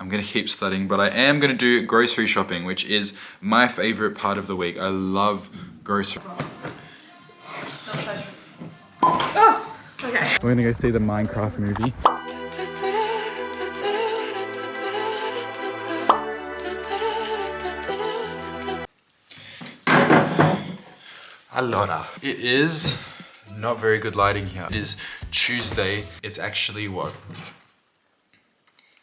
I'm gonna keep studying, but I am gonna do grocery shopping, which is my favorite part of the week. I love grocery. Oh, okay. We're gonna go see the Minecraft movie. Allora. It is not very good lighting here. It is Tuesday. It's actually what?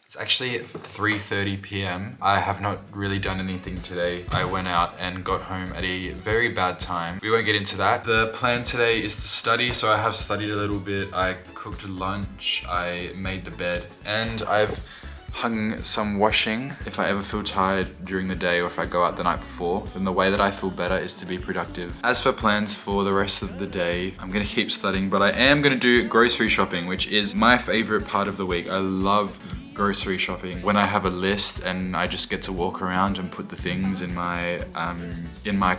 It's actually 3:30 p.m. I have not really done anything today. I went out and got home at a very bad time. We won't get into that. The plan today is to study, so I have studied a little bit. I cooked lunch, I made the bed, and I've hung some washing. If I ever feel tired during the day or if I go out the night before, then the way that I feel better is to be productive. As for plans for the rest of the day, I'm gonna keep studying, but I am gonna do grocery shopping, which is my favorite part of the week. I love grocery shopping when I have a list and I just get to walk around and put the things in my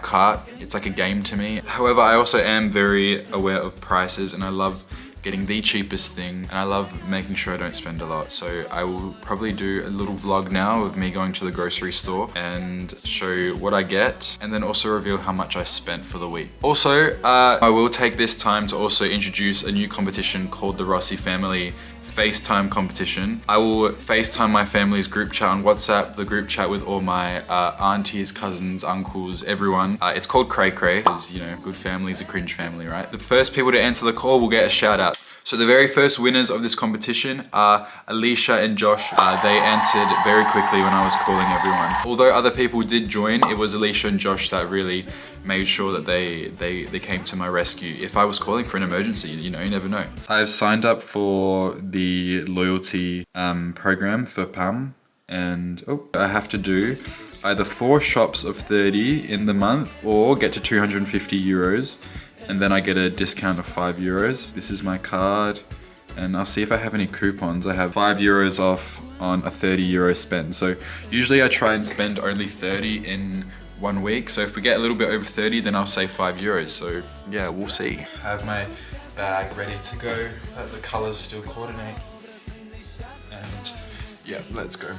cart. It's like a game to me. However, I also am very aware of prices and I love getting the cheapest thing and I love making sure I don't spend a lot. So I will probably do a little vlog now of me going to the grocery store and show you what I get and then also reveal how much I spent for the week. Also, I will take this time to also introduce a new competition called the Rossi Family FaceTime competition. I will FaceTime my family's group chat on WhatsApp, the group chat with all my aunties, cousins, uncles, everyone. It's called Cray Cray, because you know, good family is a cringe family, right? The first people to answer the call will get a shout out. So the very first winners of this competition are Alicia and Josh. They answered very quickly when I was calling everyone. Although other people did join, it was Alicia and Josh that really made sure that they came to my rescue. If I was calling for an emergency, you know, you never know. I've signed up for the loyalty program for PAM and I have to do either 4 shops of 30 in the month or get to 250 euros. And then I get a discount of 5 euros. This is my card and I'll see if I have any coupons. I have 5 euros off on a 30 euro spend. So usually I try and spend only 30 in 1 week. So if we get a little bit over 30, then I'll save 5 euros. So yeah, we'll see. I have my bag ready to go. Let the colors still coordinate. And yeah, let's go.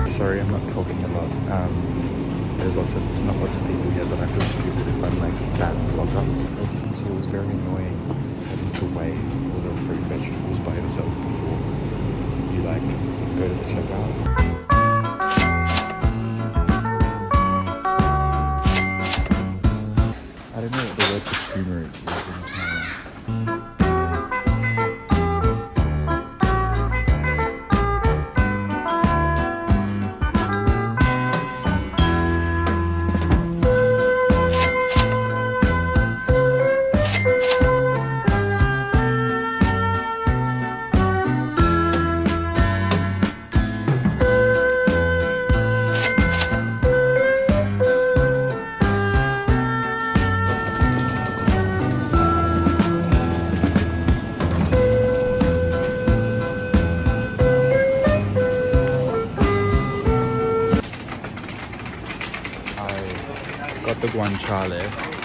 Sorry, I'm not talking a lot. There's not lots of people here, but I feel stupid if I'm like a bad vlogger. As you can see, it was very annoying having to weigh all the fruit and vegetables by yourself before you like go to the checkout. I don't know what the word for turmeric is in Italian. Got the guanciale.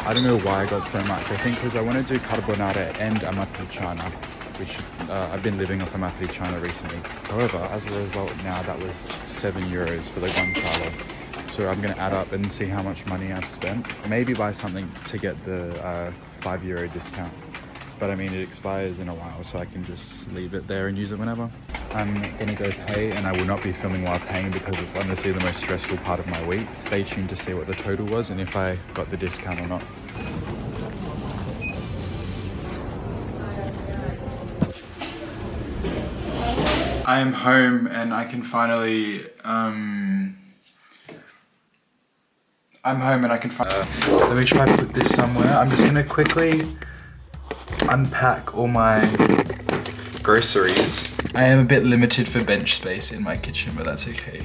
I don't know why I got so much. I think because I want to do carbonara and amatriciana, which I've been living off amatriciana recently. However, as a result now, that was 7 euros for the guanciale. So I'm going to add up and see how much money I've spent. Maybe buy something to get the 5 euro discount. but I mean it expires in a while, so I can just leave it there and use it whenever. I'm gonna go pay, and I will not be filming while paying because it's honestly the most stressful part of my week. Stay tuned to see what the total was and if I got the discount or not. I am home and I can finally, let me try to put this somewhere. I'm just gonna quickly unpack all my groceries. I am a bit limited for bench space in my kitchen, but that's okay.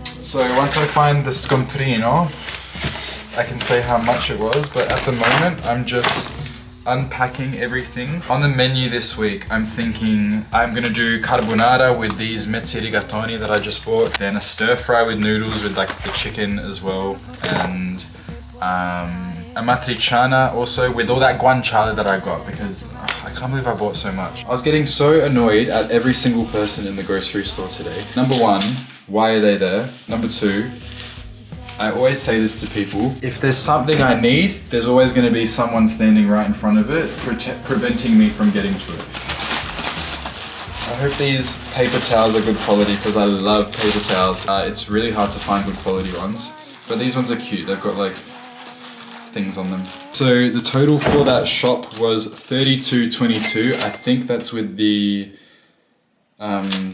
So once I find the scontrino, I can say how much it was, but at the moment I'm just unpacking everything. On the menu this week, I'm thinking I'm gonna do carbonara with these mezzi rigatoni that I just bought, then a stir fry with noodles with like the chicken as well, and a matriciana also with all that guanciale that I got because I can't believe I bought so much. I was getting so annoyed at every single person in the grocery store today. Number one, why are they there? Number two, I always say this to people, if there's something I need, there's always going to be someone standing right in front of it, preventing me from getting to it. I hope these paper towels are good quality because I love paper towels. It's really hard to find good quality ones, but these ones are cute. They've got like things on them. So the total for that shop was $32.22. I think that's with the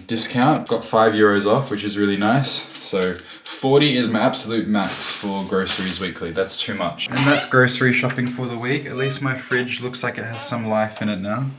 discount. Got €5 off, which is really nice. So 40 is my absolute max for groceries weekly. That's too much. And that's grocery shopping for the week. At least my fridge looks like it has some life in it now.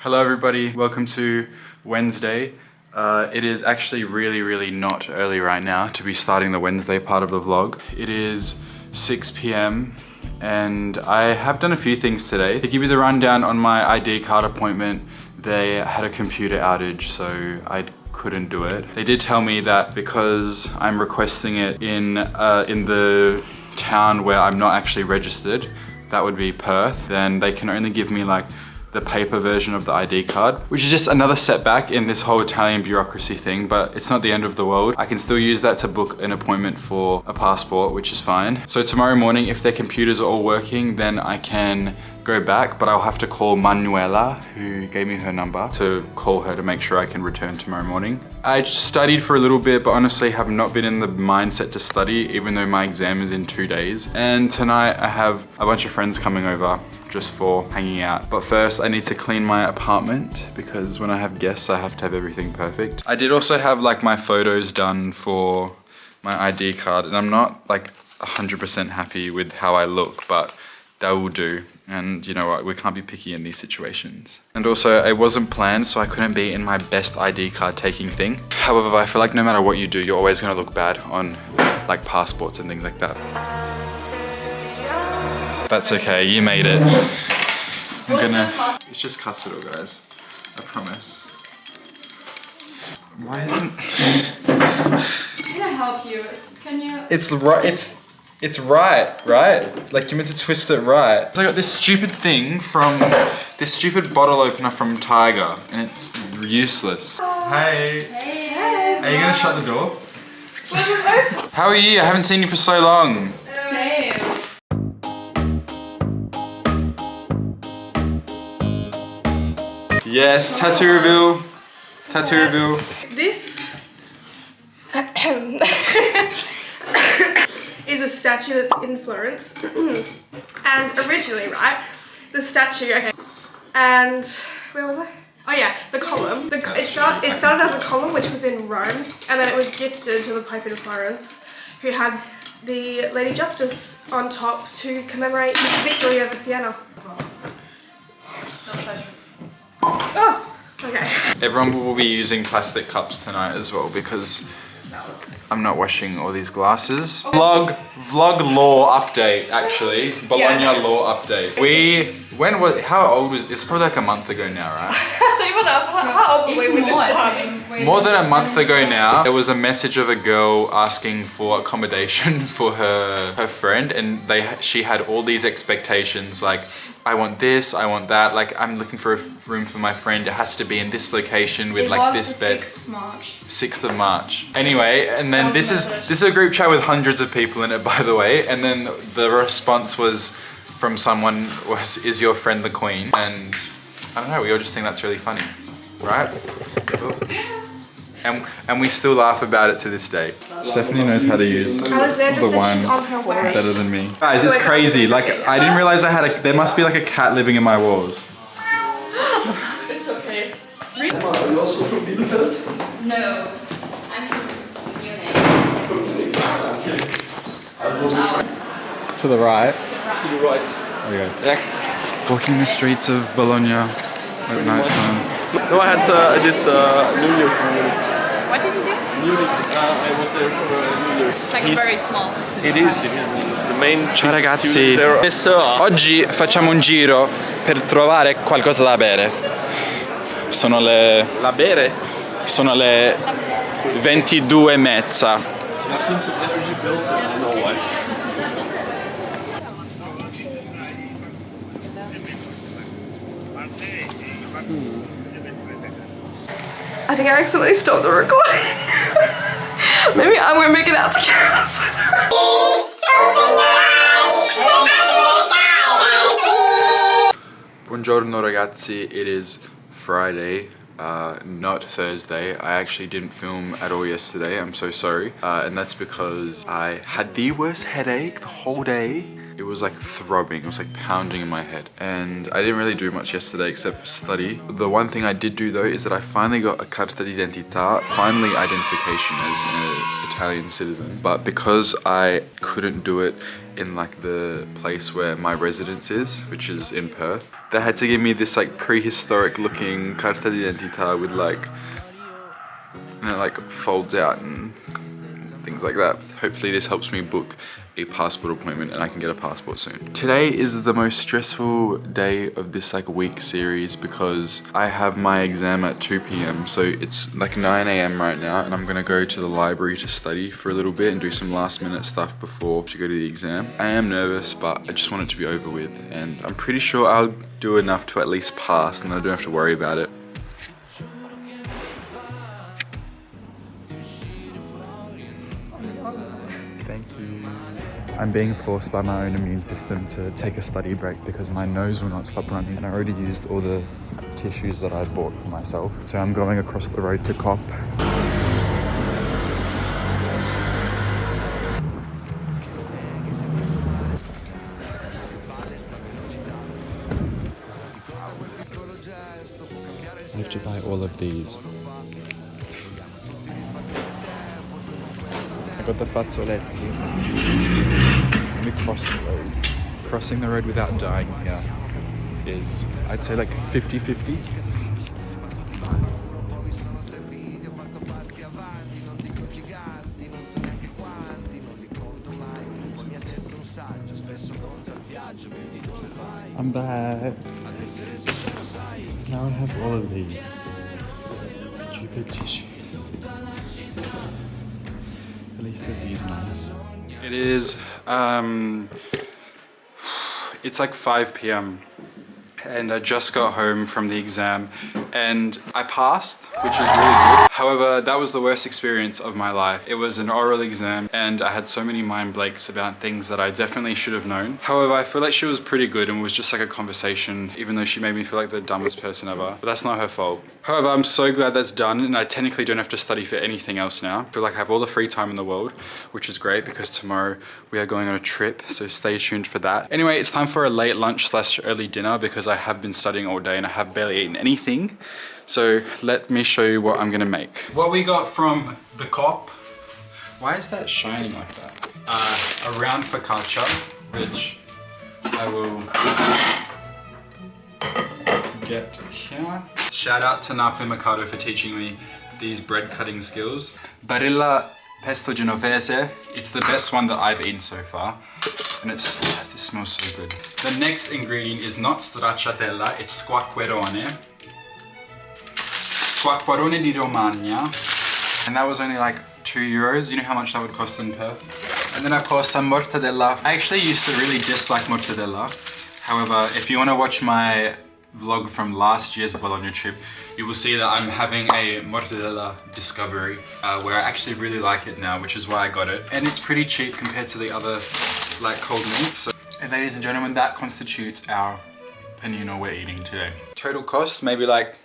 Hello everybody, welcome to Wednesday. It is actually really not early right now to be starting the Wednesday part of the vlog. It is 6 p.m. and I have done a few things today. To give you the rundown on my ID card appointment, they had a computer outage, so I couldn't do it. They did tell me that because I'm requesting it in the town where I'm not actually registered, that would be Perth, then they can only give me like the paper version of the ID card, which is just another setback in this whole Italian bureaucracy thing, but it's not the end of the world. I can still use that to book an appointment for a passport, which is fine. So tomorrow morning, if their computers are all working, then I can go back, but I'll have to call Manuela, who gave me her number, to call her to make sure I can return tomorrow morning. I just studied for a little bit, but honestly have not been in the mindset to study, even though my exam is in 2 days. And tonight I have a bunch of friends coming over just for hanging out. But first I need to clean my apartment because when I have guests, I have to have everything perfect. I did also have like my photos done for my ID card, and I'm not like 100% happy with how I look, but that will do. And you know what, we can't be picky in these situations. And also, it wasn't planned, so I couldn't be in my best ID card taking thing. However, I feel like no matter what you do, you're always gonna look bad on like passports and things like that. That's okay, you made it. It's just custard, guys. I promise. Why isn't... I'm gonna help you. Can you... It's right? Like you meant to twist it right. So I got this stupid thing from, this stupid bottle opener from Tiger, and it's useless. Hey. Hey. Are you gonna shut the door? How are you? I haven't seen you for so long. Same. Yes, tattoo reveal. Tattoo reveal. This is a statue that's in Florence. And originally, right, the statue, okay, and where was I? Oh yeah, the column. It started as a column which was in Rome, and then it was gifted to the Pope in Florence, who had the Lady Justice on top to commemorate his victory over Siena. Oh, okay. Everyone will be using plastic cups tonight as well because I'm not washing all these glasses. Vlog law update, actually. Bologna law update. How old was, it's probably like a month ago now, right? even else. How old were we with this time? More than a month ago now, there was a message of a girl asking for accommodation for her friend, and she had all these expectations like, I want this, I want that, like I'm looking for a room for my friend, it has to be in this location with like this bed. 6th March. 6th of March. Anyway, and then this is a group chat with hundreds of people in it, by the way, and then the response was from someone is your friend the queen? And I don't know, we all just think that's really funny, right? And we still laugh about it to this day. Stephanie knows how to use the wine better than me. Guys, it's crazy. Like, I didn't realize there must be like a cat living in my walls. It's okay. Are you also from Bielefeld? No, I'm from Munich. To the right. To the right. Okay. Rechts. Walking the streets of Bologna at night time. No, I did New Year's in Munich. What did you do? Munich, I was there for New Year's. It's like a very small city. It is. The main Ciao ragazzi, there. oggi facciamo un giro per trovare qualcosa da bere. Sono le 22:30. I've seen some energy bills and I know why. I think I accidentally stopped the recording. Maybe I won't make it out to cameras. Buongiorno ragazzi, it is Friday, not Thursday. I actually didn't film at all yesterday, I'm so sorry. And that's because I had the worst headache the whole day. It was like throbbing, it was like pounding in my head. And I didn't really do much yesterday except for study. The one thing I did do though is that I finally got a carta d'identità, finally identification as an Italian citizen. But because I couldn't do it in like the place where my residence is, which is in Perth, they had to give me this like prehistoric looking carta d'identità with like, and it like folds out and things like that. Hopefully this helps me book a passport appointment and I can get a passport soon. Today is the most stressful day of this like week series because I have my exam at 2 p.m. So it's like 9 a.m. right now and I'm gonna go to the library to study for a little bit and do some last minute stuff before to go to the exam. I am nervous, but I just want it to be over with and I'm pretty sure I'll do enough to at least pass and I don't have to worry about it. Thank you. I'm being forced by my own immune system to take a study break because my nose will not stop running and I already used all the tissues that I bought for myself. So I'm going across the road to COP. I have to buy all of these. I got the fazzoletti. Let me cross the road. Crossing the road without dying here is, I'd say like 50-50. I'm back. Now I have all of these. Stupid tissues. At least they're these nice. It is, it's like 5 p.m. and I just got home from the exam and I passed, which is really good. However, that was the worst experience of my life. It was an oral exam and I had so many mind blanks about things that I definitely should have known. However, I feel like she was pretty good and was just like a conversation, even though she made me feel like the dumbest person ever. But that's not her fault. However, I'm so glad that's done and I technically don't have to study for anything else now. I feel like I have all the free time in the world, which is great because tomorrow we are going on a trip, so stay tuned for that. Anyway, it's time for a late lunch / early dinner because I have been studying all day and I have barely eaten anything. So let me show you what I'm gonna make. What we got from the COP. Why is that shining like that? A round focaccia, which I will get here. Shout out to Napoli Mercato for teaching me these bread cutting skills. Barilla pesto genovese. It's the best one that I've eaten so far. And this smells so good. The next ingredient is not stracciatella, it's squacquerone. Squacquarone di Romagna. And that was only like €2. You know how much that would cost in Perth? And then of course some mortadella. I actually used to really dislike mortadella. However, if you want to watch my vlog from last year's Bologna trip, you will see that I'm having a mortadella discovery where I actually really like it now, which is why I got it. And it's pretty cheap compared to the other like cold meats. So, and ladies and gentlemen, that constitutes our panino we're eating today. Total cost, maybe like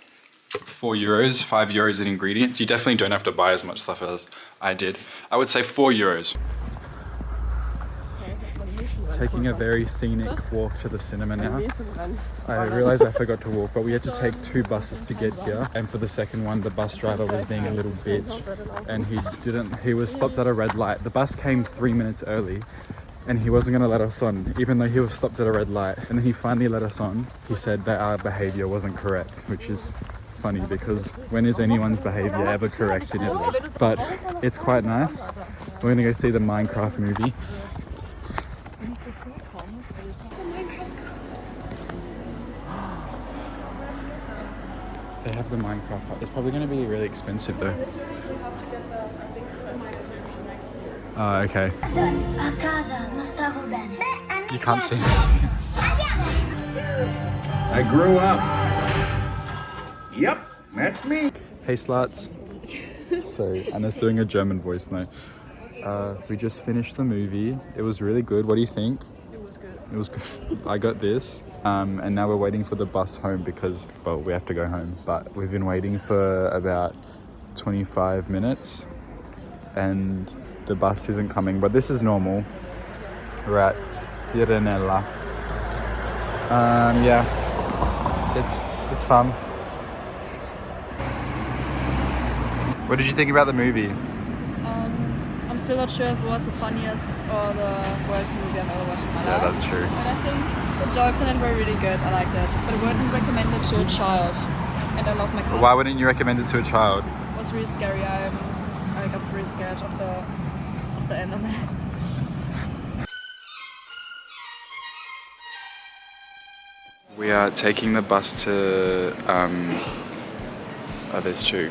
€4, €5 in ingredients. You definitely don't have to buy as much stuff as I did. I would say €4. Taking a very scenic walk to the cinema now. I realized I forgot to walk, but we had to take 2 buses to get here. And for the second one, the bus driver was being a little bitch and he was stopped at a red light. The bus came 3 minutes early and he wasn't gonna let us on, even though he was stopped at a red light. And then he finally let us on. He said that our behavior wasn't correct, which is funny because when is anyone's behavior ever correct in Italy? But it's quite nice. We're gonna go see the Minecraft movie. They have the Minecraft hut. It's probably gonna be really expensive though. Oh, okay. You can't see. I grew up. Yep, that's me. Hey sluts. So Anna's doing a German voice now. We just finished the movie. It was really good. What do you think? It was good. It was good. I got this. And now we're waiting for the bus home because, well, we have to go home. But we've been waiting for about 25 minutes and the bus isn't coming. But this is normal. We're at Sirenella. Yeah, it's fun. What did you think about the movie? I'm still not sure if it was the funniest or the worst movie I've ever watched in my life. Yeah, that's true. But I think the jokes in it were really good. I liked it. But I wouldn't recommend it to a child. And I love my cat. Why wouldn't you recommend it to a child? It was really scary. I got really scared of the end of it. We are taking the bus to, oh, there's 2.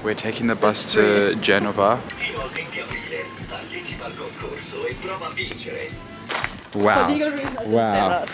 We're taking the bus to Genova. Wow. For legal reasons, I didn't say that.